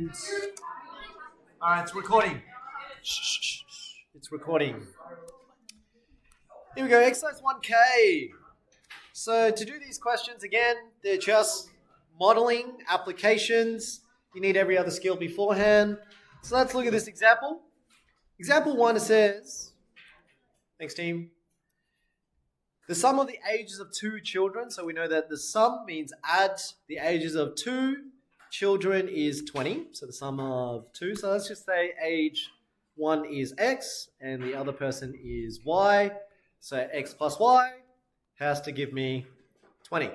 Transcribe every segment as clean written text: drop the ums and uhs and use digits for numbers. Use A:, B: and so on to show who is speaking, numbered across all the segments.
A: And all right, it's recording. Shh. It's recording. Here we go, exercise 1K. So to do these questions, again, they're just modeling applications. You need every other skill beforehand. So let's look at this example. Example 1, it says, thanks team, the sum of the ages of two children. So we know that the sum means add the ages of two children is 20. So the sum of two. So let's just say age 1 is X and the other person is Y. So X plus Y has to give me 20.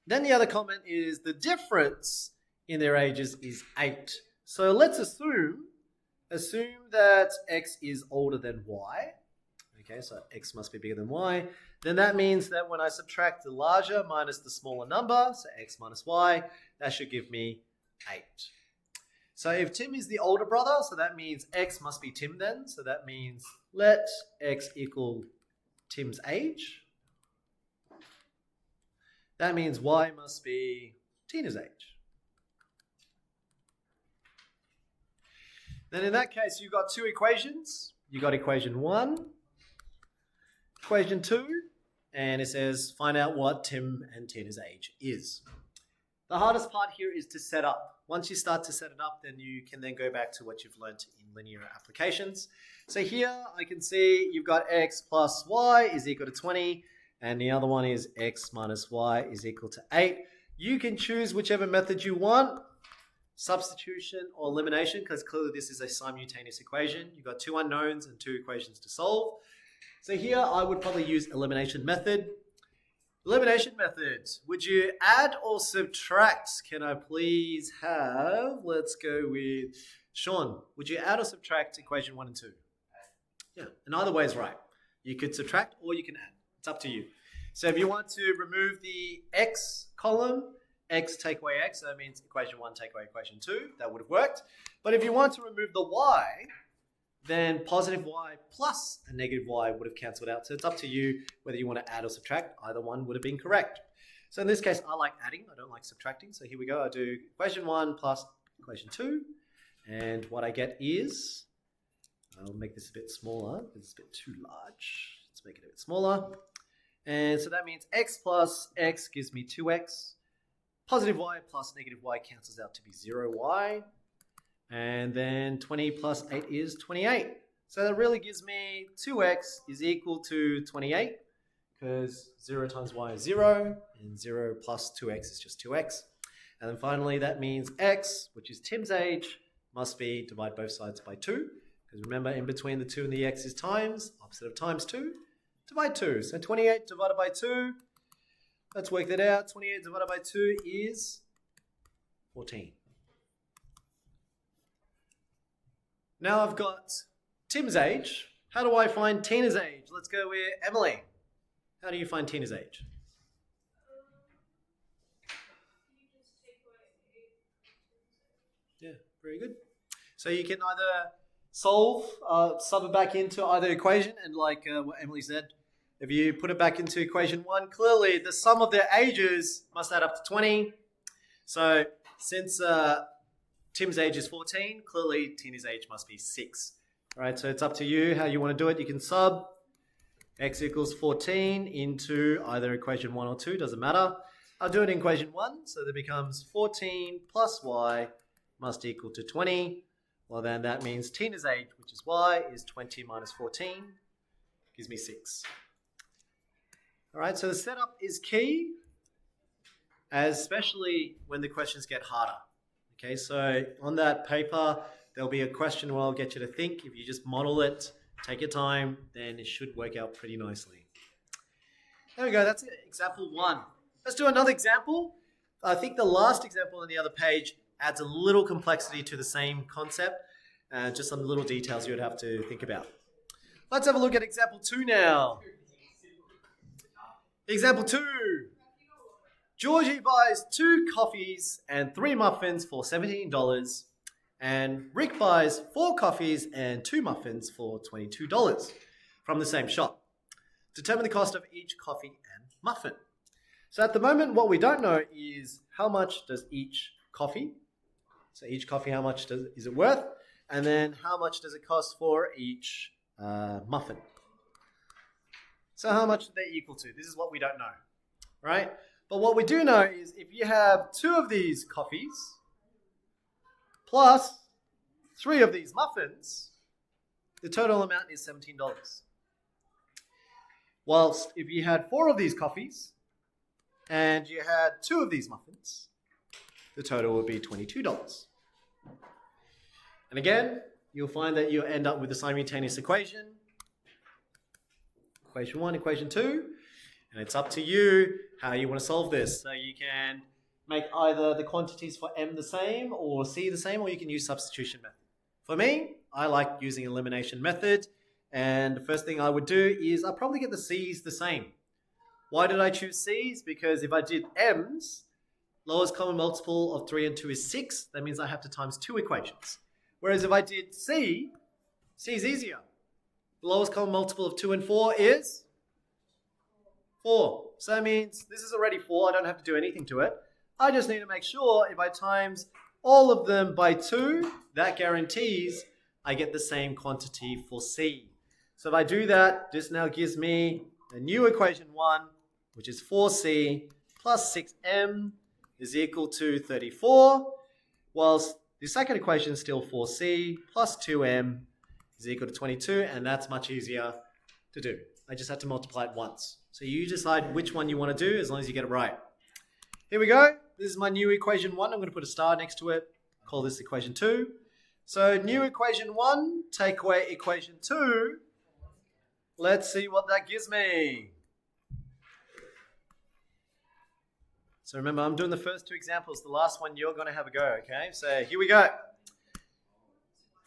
A: Then the other comment is the difference in their ages is 8. So let's assume that X is older than Y. Okay, so X must be bigger than Y. Then that means that when I subtract the larger minus the smaller number, so X minus Y, that should give me 8. So if Tim is the older brother, so that means X must be Tim then. So that means let X equal Tim's age. That means Y must be Tina's age. Then in that case, you've got two equations. You've got equation 1, equation 2, and it says find out what Tim and Tina's age is. The hardest part here is to set up. Once you start to set it up, then you can then go back to what you've learned in linear applications. So here I can see you've got X plus Y is equal to 20, and the other one is X minus Y is equal to 8. You can choose whichever method you want, substitution or elimination, because clearly this is a simultaneous equation. You've got two unknowns and two equations to solve. So here I would probably use elimination method. Elimination method. Would you add or subtract? Can I please have, let's go with Sean. Would you add or subtract equation 1 and 2? Yeah, and either way is right. You could subtract or you can add. It's up to you. So if you want to remove the X column, X take away X, so that means equation 1 take away equation 2, that would have worked. But if you want to remove the Y, then positive Y plus a negative Y would have cancelled out. So it's up to you whether you want to add or subtract. Either one would have been correct. So in this case, I like adding. I don't like subtracting. So here we go. I do equation 1 plus equation 2. And what I get is, I'll make this a bit smaller. It's a bit too large. Let's make it a bit smaller. And so that means X plus X gives me 2X. Positive Y plus negative Y cancels out to be 0Y. And then 20 plus 8 is 28. So that really gives me 2x is equal to 28 because 0 times y is 0 and 0 plus 2x is just 2x. And then finally that means x, which is Tim's age, must be divide both sides by 2. Because remember in between the 2 and the x is times, opposite of times 2, divide 2. So 28 divided by 2, let's work that out. 28 divided by 2 is 14. Now I've got Tim's age. How do I find Tina's age? Let's go with Emily. How do you find Tina's age? Yeah, very good. So you can either solve, sub it back into either equation, and like what Emily said, if you put it back into equation 1, clearly the sum of their ages must add up to 20. So since Tim's age is 14. Clearly, Tina's age must be 6. All right, so it's up to you how you want to do it. You can sub x equals 14 into either equation 1 or 2. Doesn't matter. I'll do it in equation 1. So that becomes 14 plus y must equal to 20. Well, then that means Tina's age, which is y, is 20 minus 14. Gives me 6. All right, so the setup is key, especially when the questions get harder. Okay, so on that paper, there'll be a question where I'll get you to think. If you just model it, take your time, then it should work out pretty nicely. There we go, that's it. Example 1. Let's do another example. I think the last example on the other page adds a little complexity to the same concept, just some little details you would have to think about. Let's have a look at example 2 now. Example 2. Georgie buys 2 coffees and 3 muffins for $17, and Rick buys 4 coffees and 2 muffins for $22 from the same shop. Determine the cost of each coffee and muffin. So at the moment, what we don't know is how much does each coffee So each coffee, how much is it worth? And then how much does it cost for each muffin? So how much do they equal to? This is what we don't know, right? But what we do know is if you have 2 of these coffees plus 3 of these muffins, the total amount is $17. Whilst if you had 4 of these coffees and you had 2 of these muffins, the total would be $22. And again, you'll find that you'll end up with a simultaneous equation. Equation 1, equation 2. And it's up to you how you want to solve this. So you can make either the quantities for M the same or C the same, or you can use substitution method. For me, I like using elimination method. And the first thing I would do is I'll probably get the C's the same. Why did I choose C's? Because if I did M's, lowest common multiple of 3 and 2 is 6. That means I have to times 2 equations. Whereas if I did C, C is easier. The lowest common multiple of 2 and 4 is 4. So that means this is already 4. I don't have to do anything to it. I just need to make sure if I times all of them by 2, that guarantees I get the same quantity for C. So if I do that, this now gives me a new equation 1, which is 4C plus 6M is equal to 34, whilst the second equation is still 4C plus 2M is equal to 22, and that's much easier to do. I just have to multiply it once. So you decide which one you want to do as long as you get it right. Here we go. This is my new equation 1. I'm going to put a star next to it. Call this equation 2. So new equation 1, take away equation 2. Let's see what that gives me. So remember, I'm doing the first 2 examples. The last one, you're going to have a go, okay? So here we go.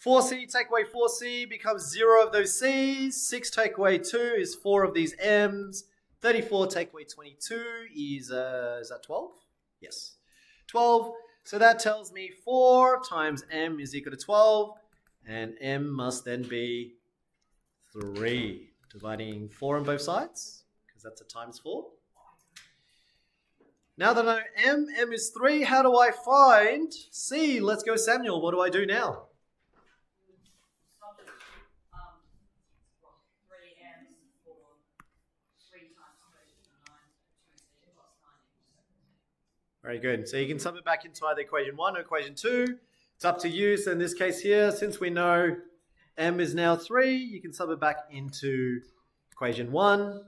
A: 4C take away 4C becomes 0 of those C's. 6 take away 2 is 4 of these M's. 34 take away 22 is that 12? Yes, 12. So that tells me 4 times M is equal to 12. And M must then be 3. Dividing 4 on both sides, because that's a times 4. Now that I know M is 3, how do I find C? Let's go, Samuel. What do I do now? Very good. So you can sub it back into either equation 1 or equation 2. It's up to you. So in this case here, since we know M is now 3, you can sub it back into equation 1.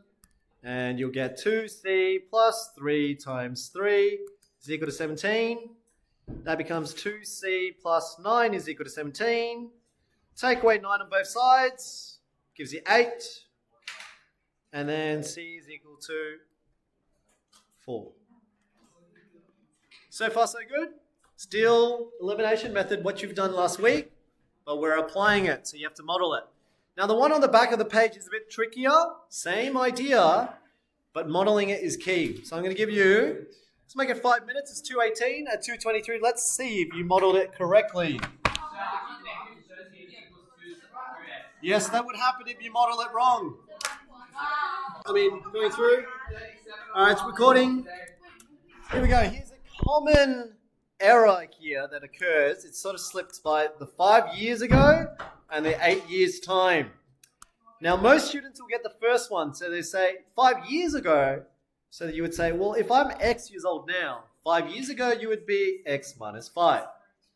A: And you'll get 2C plus 3 times 3 is equal to 17. That becomes 2C plus 9 is equal to 17. Take away 9 on both sides. Gives you 8. And then C is equal to 4. So far, so good. Still elimination method, what you've done last week, but we're applying it, so you have to model it. Now, the one on the back of the page is a bit trickier. Same idea, but modeling it is key. So I'm going to give you, let's make it 5 minutes. It's 2:18 at 2:23. Let's see if you modeled it correctly. Yes, that would happen if you model it wrong. Going through. All right, it's recording. Here we go. Here's a common error here that occurs. It sort of slipped by the 5 years ago and the 8 years time. Now, most students will get the first one. So they say 5 years ago. So that you would say, well, if I'm X years old now, 5 years ago, you would be X minus 5.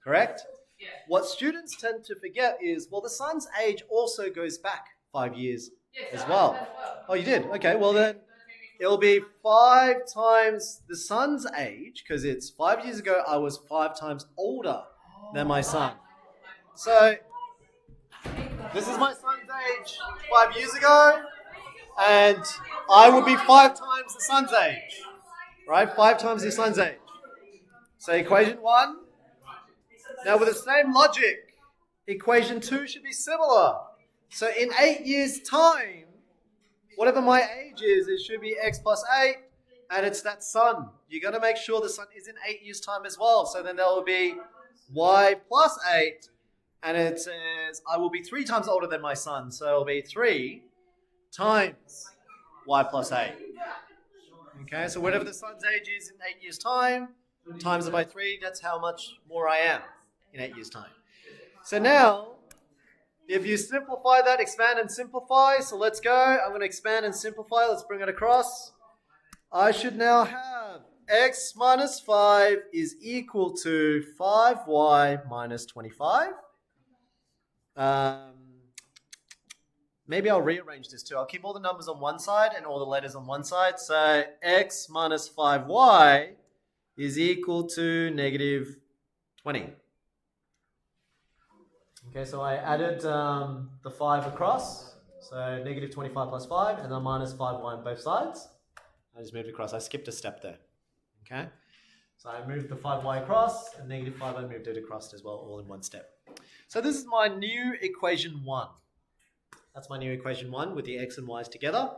A: Correct? Yeah. What students tend to forget is, well, the sun's age also goes back 5 years as well. Oh, you did? Okay, well then it'll be 5 times the sun's age, because it's 5 years ago I was 5 times older than my son. So this is my son's age 5 years ago, and I would be 5 times the sun's age, right? 5 times the sun's age. So equation 1. Now with the same logic, equation 2 should be similar. So in 8 years' time, whatever my age is, it should be X plus 8, and it's that sun. You're going to make sure the sun is in 8 years' time as well. So then there will be Y plus 8, and it says I will be 3 times older than my son. So it'll be 3 times Y plus 8. Okay, so whatever the sun's age is in 8 years' time, times it by 3, that's how much more I am. in 8 years' time. So now, if you simplify that, expand and simplify. So let's go. I'm going to expand and simplify. Let's bring it across. I should now have x minus 5 is equal to 5y minus 25. Maybe I'll rearrange this too. I'll keep all the numbers on one side and all the letters on one side. So x minus 5y is equal to negative 20. Okay, so I added the 5 across. So negative 25 plus 5 and then minus 5y on both sides. I just moved it across. I skipped a step there. Okay, so I moved the 5y across and negative 5 I moved it across as well, all in one step. So this is my new equation 1. That's my new equation 1 with the x and y's together.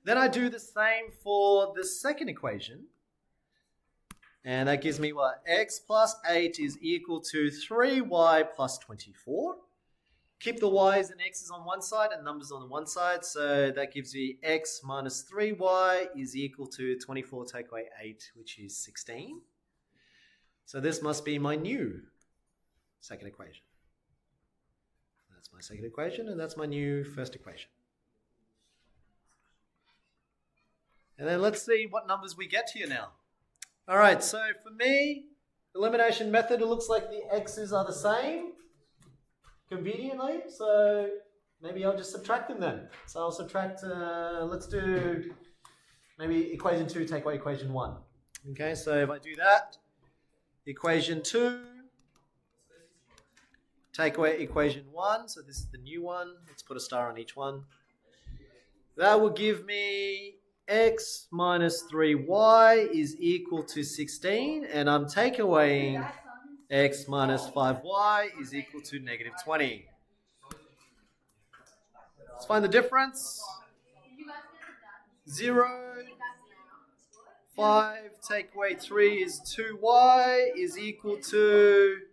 A: Then I do the same for the second equation. And that gives me what? X plus 8 is equal to 3y plus 24. Keep the y's and x's on one side and numbers on the one side. So that gives me x minus 3y is equal to 24 take away 8, which is 16. So this must be my new second equation. That's my second equation, and that's my new first equation. And then let's see what numbers we get here now. All right, so for me, elimination method, it looks like the x's are the same, conveniently. So maybe I'll just subtract them then. So I'll subtract, let's do maybe equation 2 take away equation 1. Okay, so if I do that, equation 2 take away equation 1. So this is the new one. Let's put a star on each one. That will give me x minus 3y is equal to 16. And I'm taking away x minus 5y is equal to negative 20. Let's find the difference. 0. 5 take away 3 is 2y is equal to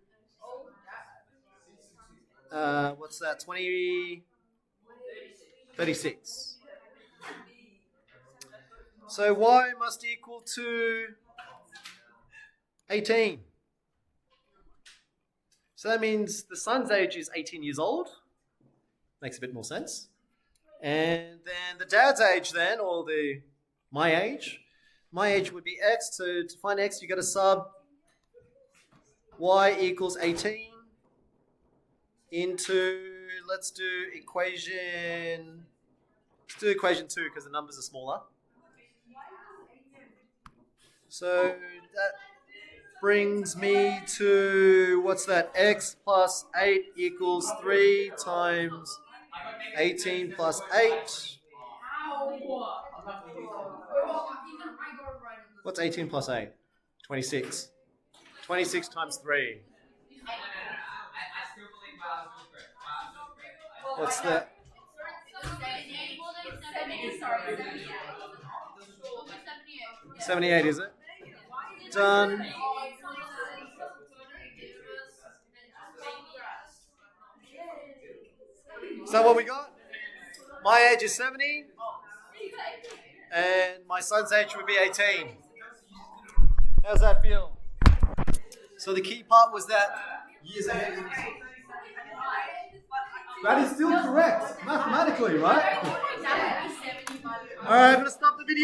A: what's that? 36. So y must equal to 18. So that means the son's age is 18 years old. Makes a bit more sense. And then the dad's age then, or my age would be x. So to find x, you got to sub y equals 18 into, let's do equation 2 because the numbers are smaller. So that brings me to, what's that? X plus 8 equals 3 times 18 plus 8. What's 18 plus 8? 26. 26 times 3. What's that? 78, is it? Done. So what we got? My age is 70, and my son's age would be 18. How's that feel? So the key part was that years ahead. That is still correct, mathematically, right? All right, I'm going to stop the video.